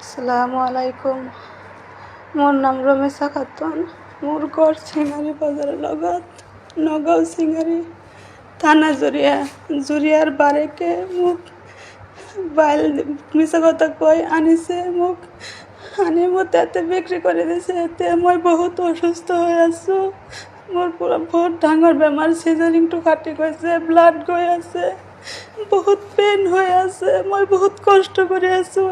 আসসালামু আলাইকুম। মোর নাম রমেশা খাতুন। মোর ঘর সিঙ্গারি বাজারের লগত নগাঁও সিঙ্গারি থানা জুরিয়ার বারেকে মোক বাইল মিছা কথা কই আনিছে, মোক আনি মতো এতে বিক্রি করে দিছে। এতে মই বহুত অসুস্থ হয়ে আছো। মোর পুরা বহুত ডাঙর বেমার, সিজারিংটো কাটি গৈছে, ব্লাড গৈ আছে, বহুত পেন হয়ে আছে। মই বহুত কষ্ট করে আছো।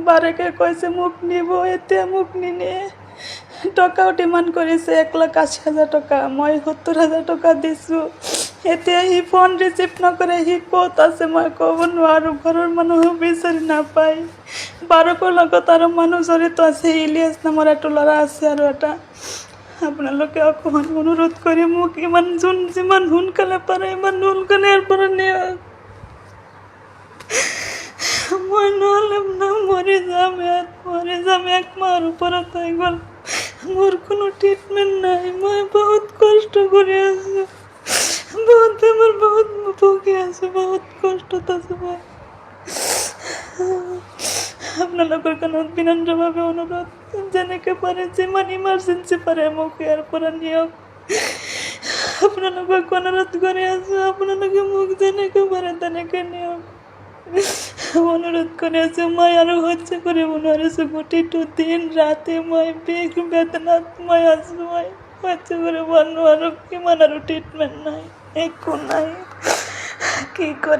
বারেকে কইছে মোক নিব, এতে মোক নিনে টকাও ডিমান্ড করেছে 1,80,000 টাকা। মই 70,000 টাকা দিছো। এতিয়া সি ফোন রিসিভ নকৰে, সি ক'ত আছে মই ক'ব নোৱাৰোঁ। ঘৰৰ মানুহেও বিচাৰি নাপায়। বাৰকৰ লগত আৰু মানুহ জড়িত আছে, ইলিয়াছ নামৰ এটা ল'ৰা আছে আৰু এটা। আপোনালোকে অকণমান অনুৰোধ কৰি মোক যিমান সোনকালে পাৰে ইমান সোনকালে ইয়াৰ পৰা নিয়ক। মই নহ'লে মৰি যাম, মৰি যাম। 1 মাহৰ ওপৰত হৈ গ'ল, মোৰ কোনো ট্ৰিটমেণ্ট নাই। মই বহুত কষ্ট কৰি আছোঁ, বহুত বেমাৰ, বহুত ভুগি আছোঁ, বহুত কষ্টত আছোঁ মই। আপোনালোকৰ কাণত বিনম্ৰভাৱে অনুৰোধ, যেনেকৈ পাৰে যিমান ইমাৰ্জেঞ্চি পাৰে মোক ইয়াৰ পৰা নিয়ক। আপোনালোকক অনুৰোধ কৰি আছোঁ, আপোনালোকে মোক যেনেকৈ পাৰে তেনেকৈ নিয়ক। অনুৰোধ কৰি আছোঁ। মই আৰু সহ্য কৰিব নোৱাৰিছোঁ। গোটেইটো দিন ৰাতি মই বিষ বেদনাত মই আছোঁ। মই সহ্য কৰিব নোৱাৰোঁ। কিমান আৰু ট্ৰিটমেণ্ট নাই, একো নাই, কি কৰিম।